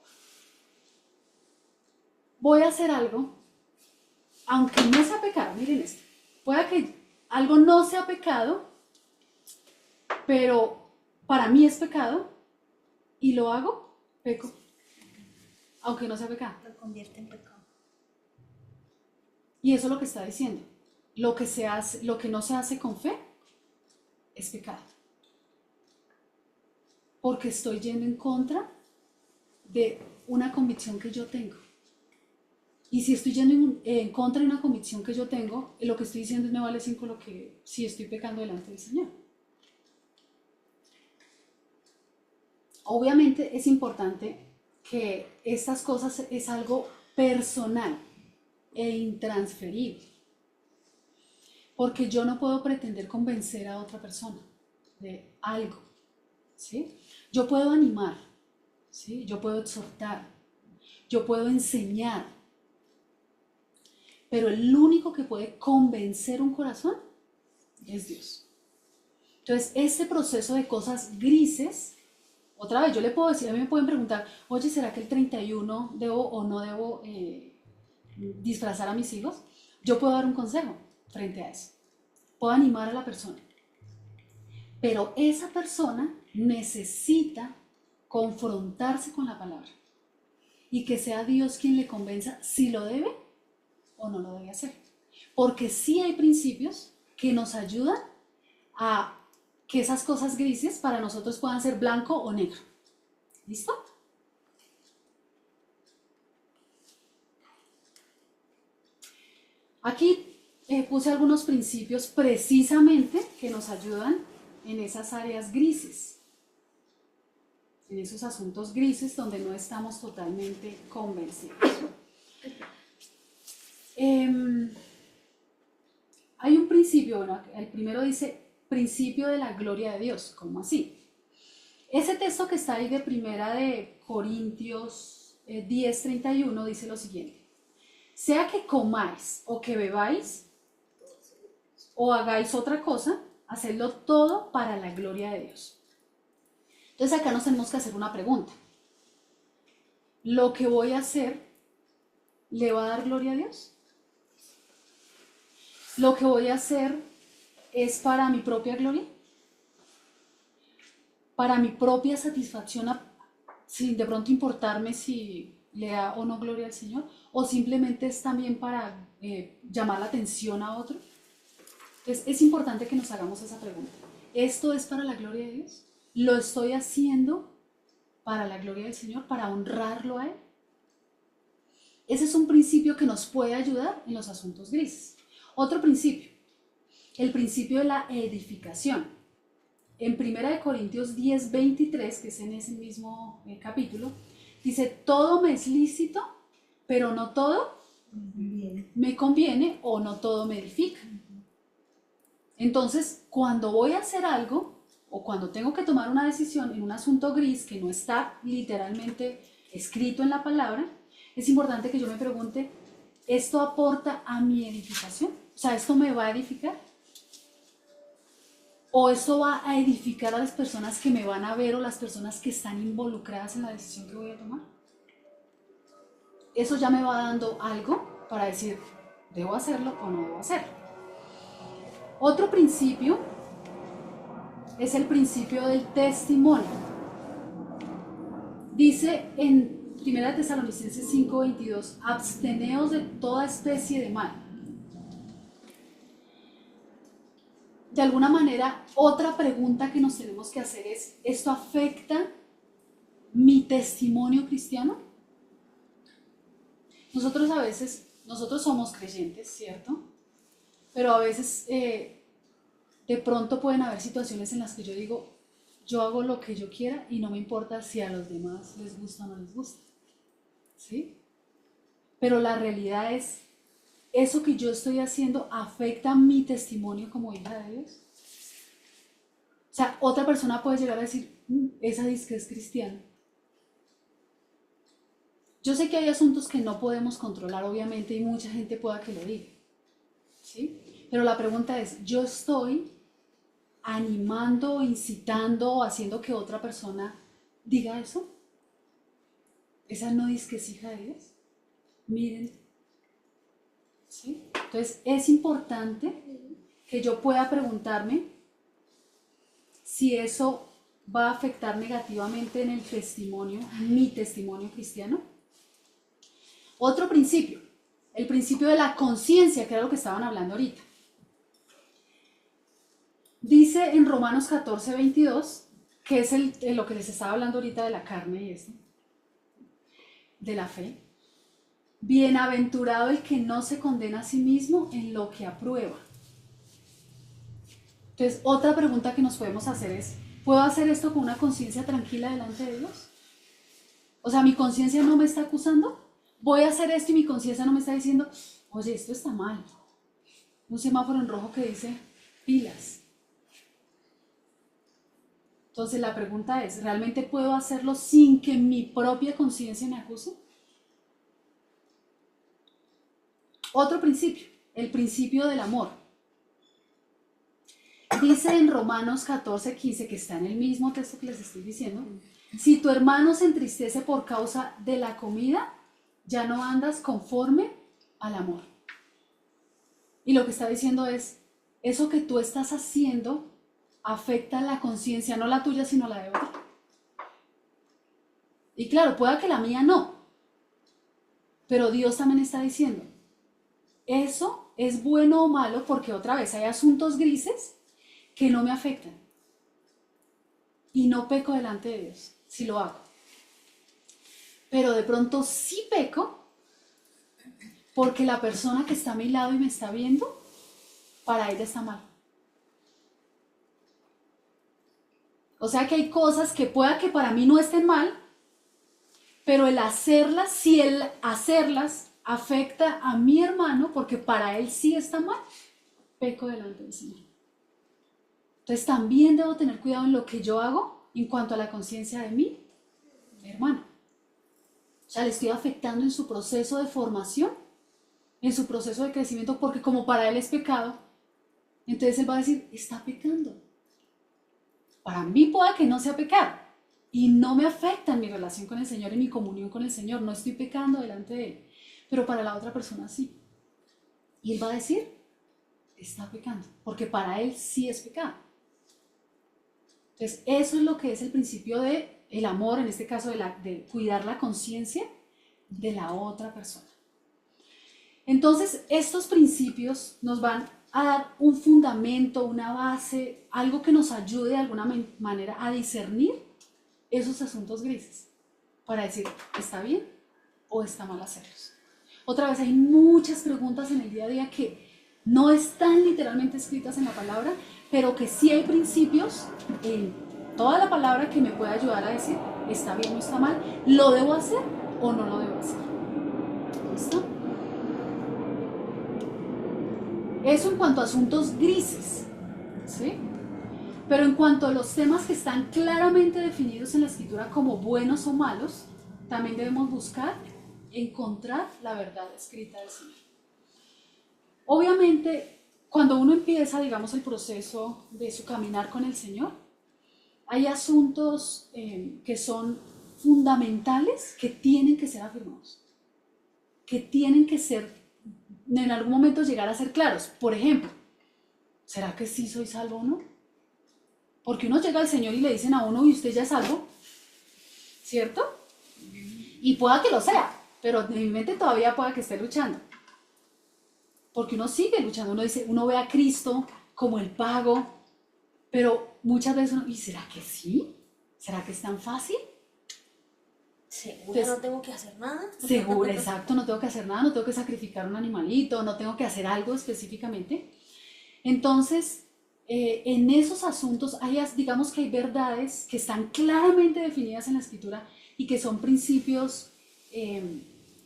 voy a hacer algo, aunque no sea pecado, miren esto, pueda que algo no sea pecado, pero para mí es pecado y lo hago, peco, aunque no sea pecado. Lo convierte en pecado. Y eso es lo que está diciendo. Lo que no se hace con fe es pecado. Porque estoy yendo en contra de una convicción que yo tengo. Y si estoy yendo en contra de una convicción que yo tengo, lo que estoy diciendo es me vale 5 lo que si estoy pecando delante del Señor. Obviamente es importante que estas cosas es algo personal e intransferible. Porque yo no puedo pretender convencer a otra persona de algo, ¿sí? Yo puedo animar, ¿sí? Yo puedo exhortar, yo puedo enseñar, pero el único que puede convencer un corazón es Dios. Entonces, este proceso de cosas grises, otra vez yo le puedo decir, a mí me pueden preguntar, oye, ¿será que el 31 debo o no debo disfrazar a mis hijos? Yo puedo dar un consejo frente a eso, puedo animar a la persona, pero esa persona necesita confrontarse con la palabra y que sea Dios quien le convenza si lo debe o no lo debe hacer, porque sí hay principios que nos ayudan a que esas cosas grises para nosotros puedan ser blanco o negro. ¿Listo? Aquí puse algunos principios precisamente que nos ayudan en esas áreas grises, en esos asuntos grises donde no estamos totalmente convencidos. Hay un principio, bueno, el primero dice principio de la gloria de Dios. ¿Cómo así? Ese texto que está ahí de Primera de Corintios 10:31 dice lo siguiente: sea que comáis o que bebáis o hagáis otra cosa, hacedlo todo para la gloria de Dios. Entonces acá nos tenemos que hacer una pregunta. ¿Lo que voy a hacer le va a dar gloria a Dios? ¿Lo que voy a hacer es para mi propia gloria? ¿Para mi propia satisfacción, sin de pronto importarme si le da o no gloria al Señor? ¿O simplemente es también para llamar la atención a otro? Entonces es importante que nos hagamos esa pregunta. ¿Esto es para la gloria de Dios? ¿Lo estoy haciendo para la gloria del Señor, para honrarlo a Él? Ese es un principio que nos puede ayudar en los asuntos grises. Otro principio, el principio de la edificación. En 1 Corintios 10:23, que es en ese mismo capítulo, dice, todo me es lícito, pero no todo me conviene o no todo me edifica. Entonces, cuando voy a hacer algo o cuando tengo que tomar una decisión en un asunto gris que no está literalmente escrito en la palabra, es importante que yo me pregunte, ¿esto aporta a mi edificación? O sea, ¿esto me va a edificar? ¿O esto va a edificar a las personas que me van a ver o las personas que están involucradas en la decisión que voy a tomar? Eso ya me va dando algo para decir, ¿debo hacerlo o no debo hacerlo? Otro principio es el principio del testimonio. Dice en 1 Tesalonicenses 5:22, absteneos de toda especie de mal. De alguna manera, otra pregunta que nos tenemos que hacer es, ¿esto afecta mi testimonio cristiano? Nosotros a veces, nosotros somos creyentes, ¿cierto? Pero a veces de pronto pueden haber situaciones en las que yo digo, yo hago lo que yo quiera y no me importa si a los demás les gusta o no les gusta, ¿sí? Pero la realidad es, ¿eso que yo estoy haciendo afecta mi testimonio como hija de Dios? O sea, otra persona puede llegar a decir, esa dice que es cristiana. Yo sé que hay asuntos que no podemos controlar, obviamente, y mucha gente pueda que lo diga, ¿sí? Pero la pregunta es, ¿yo estoy animando, incitando, haciendo que otra persona diga eso? ¿Esa no dice que es hija de Dios? Miren, ¿sí? Entonces es importante que yo pueda preguntarme si eso va a afectar negativamente en el testimonio, mi testimonio cristiano. Otro principio, el principio de la conciencia, que era lo que estaban hablando ahorita. Dice en Romanos 14:22, que es lo que les estaba hablando ahorita de la carne y esto, de la fe. Bienaventurado el que no se condena a sí mismo en lo que aprueba. Entonces, otra pregunta que nos podemos hacer es, ¿puedo hacer esto con una conciencia tranquila delante de Dios? O sea, ¿mi conciencia no me está acusando? Voy a hacer esto y mi conciencia no me está diciendo, oye, esto está mal. Un semáforo en rojo que dice, pilas. Entonces la pregunta es, ¿realmente puedo hacerlo sin que mi propia conciencia me acuse? Otro principio, el principio del amor. Dice en Romanos 14:15, que está en el mismo texto que les estoy diciendo, si tu hermano se entristece por causa de la comida, ya no andas conforme al amor. Y lo que está diciendo es, eso que tú estás haciendo afecta la conciencia, no la tuya, sino la de otro. Y claro, pueda que la mía no, pero Dios también está diciendo, eso es bueno o malo porque otra vez hay asuntos grises que no me afectan. Y no peco delante de Dios, si lo hago. Pero de pronto sí peco porque la persona que está a mi lado y me está viendo, para ella está mal. O sea que hay cosas que pueda que para mí no estén mal, pero el hacerlas, si el hacerlas afecta a mi hermano, porque para él sí está mal, peco delante del Señor. Entonces también debo tener cuidado en lo que yo hago en cuanto a la conciencia de mi hermano. O sea, le estoy afectando en su proceso de formación, en su proceso de crecimiento, porque como para él es pecado, entonces él va a decir, está pecando. Para mí pueda que no sea pecado y no me afecta en mi relación con el Señor y mi comunión con el Señor, no estoy pecando delante de Él, pero para la otra persona sí. Y Él va a decir, está pecando, porque para Él sí es pecado. Entonces, eso es lo que es el principio del amor, en este caso de cuidar la conciencia de la otra persona. Entonces, estos principios nos van a dar un fundamento, una base, algo que nos ayude de alguna manera a discernir esos asuntos grises, para decir, ¿está bien o está mal hacerlos? Otra vez, hay muchas preguntas en el día a día que no están literalmente escritas en la palabra, pero que sí hay principios en toda la palabra que me puede ayudar a decir, ¿está bien o está mal? ¿Lo debo hacer o no lo debo hacer? ¿Listo? Eso en cuanto a asuntos grises, ¿sí? Pero en cuanto a los temas que están claramente definidos en la Escritura como buenos o malos, también debemos buscar encontrar la verdad escrita del Señor. Obviamente, cuando uno empieza, digamos, el proceso de su caminar con el Señor, hay asuntos que son fundamentales que tienen que ser afirmados, que tienen que ser, en algún momento llegar a ser claros. Por ejemplo, ¿será que sí soy salvo o no? Porque uno llega al Señor y le dicen a uno, y usted ya es salvo, ¿cierto? Y pueda que lo sea, pero en mi mente todavía pueda que esté luchando. Porque uno sigue luchando, uno dice, uno ve a Cristo como el pago, pero muchas veces uno, ¿y será que sí? ¿Será que es tan fácil? Seguro no tengo que hacer nada. Seguro, exacto, no tengo que hacer nada, no tengo que sacrificar un animalito, no tengo que hacer algo específicamente. Entonces, en esos asuntos, digamos que hay verdades que están claramente definidas en la Escritura y que son principios,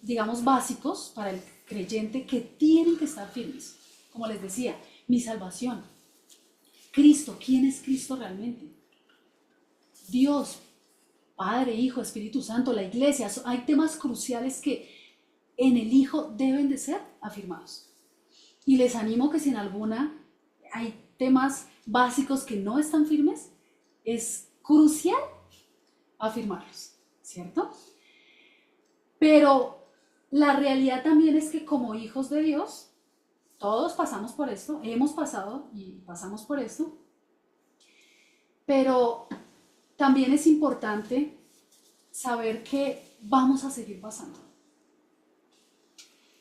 digamos, básicos para el creyente que tienen que estar firmes. Como les decía, mi salvación. Cristo, ¿quién es Cristo realmente? Dios, Padre, Hijo, Espíritu Santo, la Iglesia. Hay temas cruciales que en el Hijo deben de ser afirmados. Y les animo que si en alguna hay temas básicos que no están firmes, es crucial afirmarlos, ¿cierto? Pero la realidad también es que como hijos de Dios, todos pasamos por esto, hemos pasado y pasamos por esto, pero también es importante saber que vamos a seguir pasando.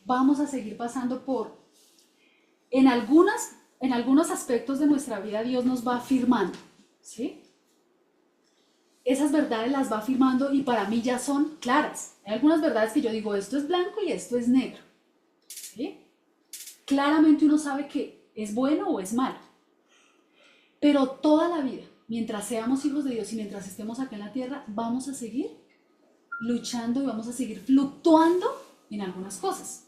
Vamos a seguir pasando en algunos aspectos de nuestra vida Dios nos va afirmando, ¿sí? Esas verdades las va afirmando y para mí ya son claras. Hay algunas verdades que yo digo, esto es blanco y esto es negro, ¿sí? Claramente uno sabe que es bueno o es malo. Pero toda la vida, mientras seamos hijos de Dios y mientras estemos acá en la tierra, vamos a seguir luchando y vamos a seguir fluctuando en algunas cosas.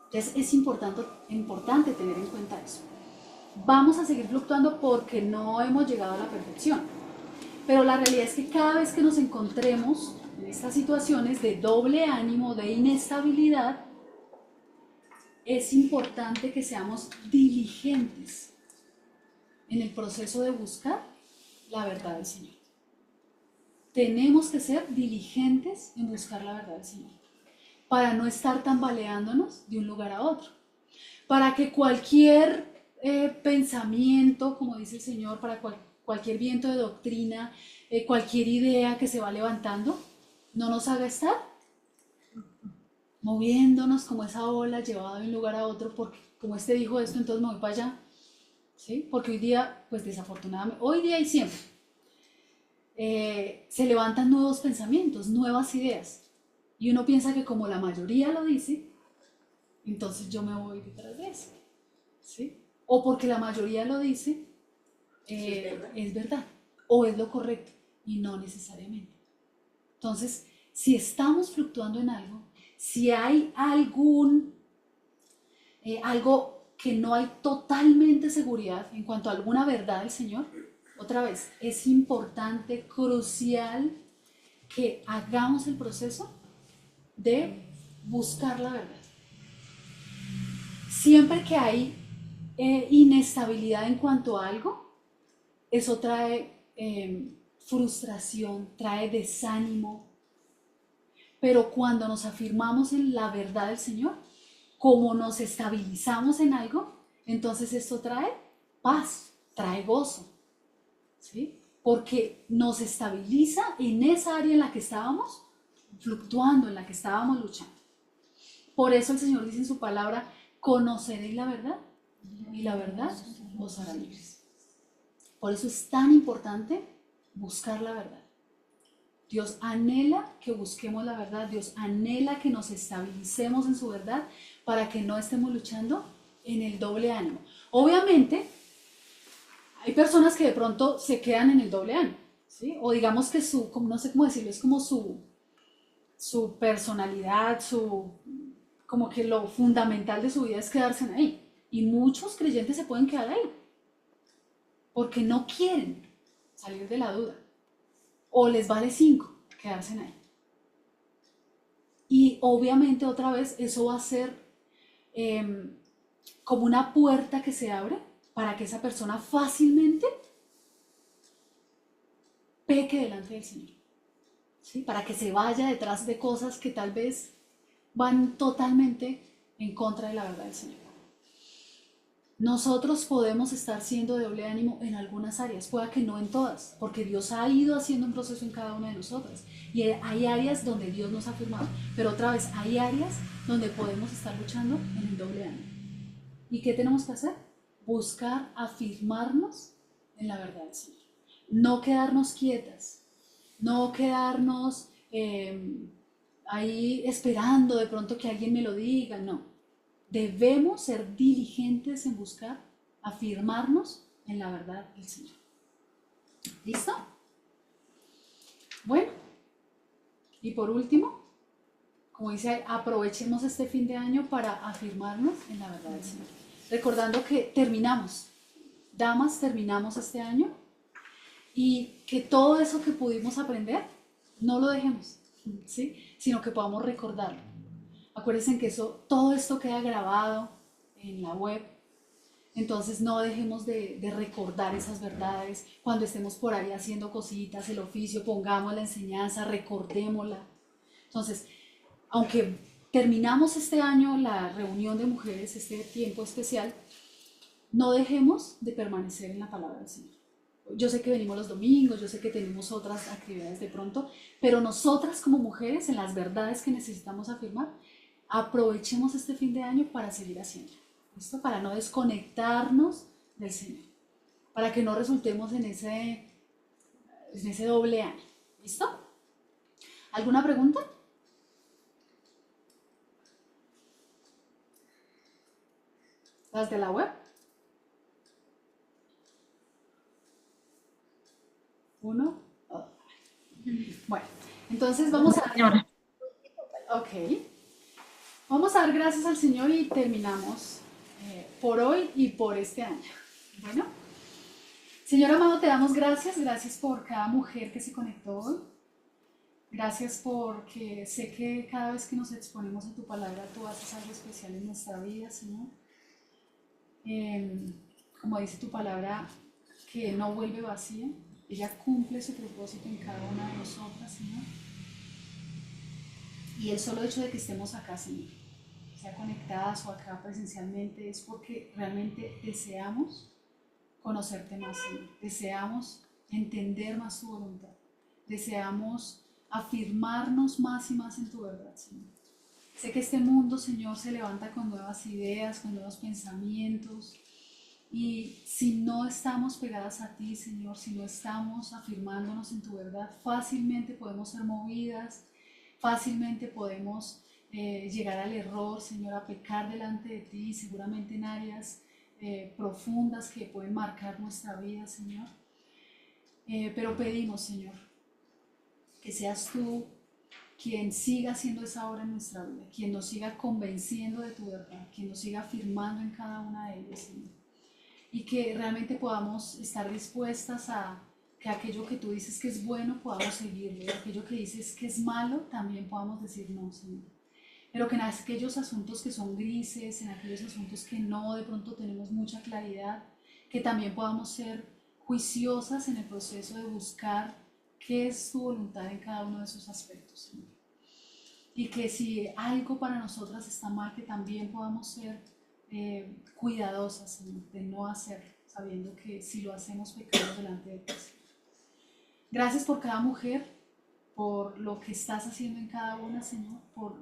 Entonces es importante tener en cuenta eso. Vamos a seguir fluctuando porque no hemos llegado a la perfección. Pero la realidad es que cada vez que nos encontremos en estas situaciones de doble ánimo, de inestabilidad, es importante que seamos diligentes en el proceso de buscar la verdad del Señor. Tenemos que ser diligentes en buscar la verdad del Señor, para no estar tambaleándonos de un lugar a otro, para que cualquier pensamiento, como dice el Señor, para cualquier viento de doctrina, cualquier idea que se va levantando, no nos haga estar moviéndonos como esa ola llevada de un lugar a otro, porque como este dijo esto, entonces me voy para allá, ¿sí? Porque hoy día, pues desafortunadamente, hoy día y siempre, se levantan nuevos pensamientos, nuevas ideas, y uno piensa que como la mayoría lo dice, entonces yo me voy detrás de eso, ¿sí? O porque la mayoría lo dice, es verdad, o es lo correcto, y no necesariamente. Entonces, si estamos fluctuando en algo, si hay algo que no hay totalmente seguridad en cuanto a alguna verdad del Señor, otra vez, es importante, crucial, que hagamos el proceso de buscar la verdad. Siempre que hay inestabilidad en cuanto a algo, eso trae frustración, trae desánimo. Pero cuando nos afirmamos en la verdad del Señor, como nos estabilizamos en algo, entonces esto trae paz, trae gozo, ¿sí? Porque nos estabiliza en esa área en la que estábamos fluctuando, en la que estábamos luchando. Por eso el Señor dice en su palabra, conoceréis la verdad y la verdad os hará libres. Por eso es tan importante buscar la verdad. Dios anhela que busquemos la verdad, Dios anhela que nos estabilicemos en su verdad para que no estemos luchando en el doble ánimo. Obviamente, hay personas que de pronto se quedan en el doble ánimo, ¿sí? O digamos que no sé cómo decirlo, es como su personalidad, como que lo fundamental de su vida es quedarse ahí. Y muchos creyentes se pueden quedar ahí porque no quieren salir de la duda. O les vale 5 quedarse ahí. Y obviamente otra vez eso va a ser como una puerta que se abre para que esa persona fácilmente peque delante del Señor, ¿sí? Para que se vaya detrás de cosas que tal vez van totalmente en contra de la verdad del Señor. Nosotros podemos estar siendo de doble ánimo en algunas áreas, pueda que no en todas, porque Dios ha ido haciendo un proceso en cada una de nosotras. Y hay áreas donde Dios nos ha firmado, pero otra vez hay áreas donde podemos estar luchando en el doble ánimo. ¿Y qué tenemos que hacer? Buscar afirmarnos en la verdad del Señor. No quedarnos quietas, no quedarnos ahí esperando de pronto que alguien me lo diga, no. Debemos ser diligentes en buscar afirmarnos en la verdad del Señor. ¿Listo? Bueno, y por último, como dice, aprovechemos este fin de año para afirmarnos en la verdad del Señor. Recordando que terminamos, damas, terminamos este año y que todo eso que pudimos aprender, no lo dejemos, ¿sí? Sino que podamos recordarlo. Acuérdense que todo esto queda grabado en la web, entonces no dejemos de recordar esas verdades. Cuando estemos por ahí haciendo cositas, el oficio, pongamos la enseñanza, recordémosla. Entonces, aunque terminamos este año la reunión de mujeres, este tiempo especial, no dejemos de permanecer en la palabra del Señor. Yo sé que venimos los domingos, yo sé que tenemos otras actividades de pronto, pero nosotras como mujeres, en las verdades que necesitamos afirmar, aprovechemos este fin de año para seguir haciendo, ¿listo? Para no desconectarnos del Señor, para que no resultemos en ese doble año, ¿listo? ¿Alguna pregunta? ¿Las de la web? ¿Uno? Oh. Bueno, entonces vamos a... Ok. Vamos a dar gracias al Señor y terminamos por hoy y por este año. Bueno, Señor amado, te damos gracias por cada mujer que se conectó hoy. Gracias porque sé que cada vez que nos exponemos a tu palabra, tú haces algo especial en nuestra vida, Señor. Como dice tu palabra, que no vuelve vacía, ella cumple su propósito en cada una de nosotras, Señor. Y el solo hecho de que estemos acá, Señor, sea conectadas o acá presencialmente, es porque realmente deseamos conocerte más, Señor. Deseamos entender más tu voluntad. Deseamos afirmarnos más y más en tu verdad, Señor. Sé que este mundo, Señor, se levanta con nuevas ideas, con nuevos pensamientos. Y si no estamos pegadas a ti, Señor, si no estamos afirmándonos en tu verdad, fácilmente podemos ser movidas, fácilmente podemos llegar al error, Señor, a pecar delante de ti, seguramente en áreas profundas que pueden marcar nuestra vida, Señor. Pero pedimos, Señor, que seas tú quien siga haciendo esa obra en nuestra vida, quien nos siga convenciendo de tu verdad, quien nos siga afirmando en cada una de ellas, Señor. Y que realmente podamos estar dispuestas a que aquello que tú dices que es bueno podamos seguirlo, y aquello que dices que es malo también podamos decir no, Señor. Pero que en aquellos asuntos que son grises, en aquellos asuntos que no de pronto tenemos mucha claridad, que también podamos ser juiciosas en el proceso de buscar qué es tu voluntad en cada uno de esos aspectos, Señor. Y que si algo para nosotras está mal, que también podamos ser cuidadosas, Señor, de no hacerlo, sabiendo que si lo hacemos pecamos delante de ti. Gracias por cada mujer, por lo que estás haciendo en cada una, Señor, por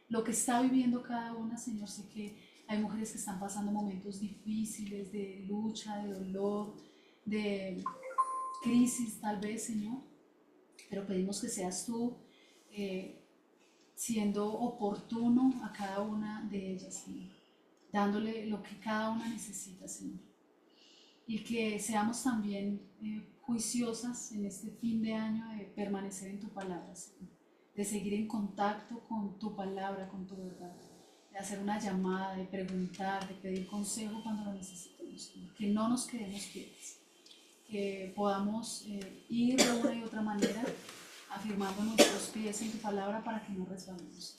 lo que está viviendo cada una, Señor. Sé que hay mujeres que están pasando momentos difíciles, de lucha, de dolor, de crisis tal vez, Señor, pero pedimos que seas tú siendo oportuno a cada una de ellas, Señor, dándole lo que cada una necesita, Señor. Y que seamos también juiciosas en este fin de año de permanecer en tu palabra, Señor, de seguir en contacto con tu palabra, con tu verdad, de hacer una llamada, de preguntar, de pedir consejo cuando lo necesitemos, Señor. Que no nos quedemos quietos, que podamos ir de una y otra manera afirmando nuestros pies en tu palabra para que no resbalemos.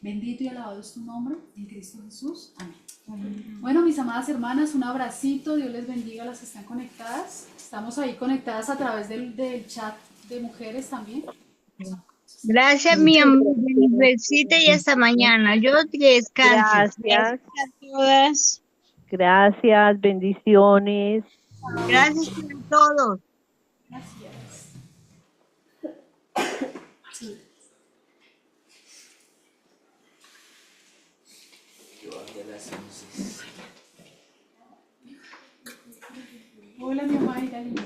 Bendito y alabado es tu nombre, en Cristo Jesús. Amén. Bueno, mis amadas hermanas, un abracito, Dios les bendiga a las que están conectadas. Estamos ahí conectadas a través del chat de mujeres también. Gracias, mi amor. Besito y hasta mañana. Yo descanso. Gracias, A todas. gracias, bendiciones. Gracias a todos. Gracias. Hola, mi mamá, linda.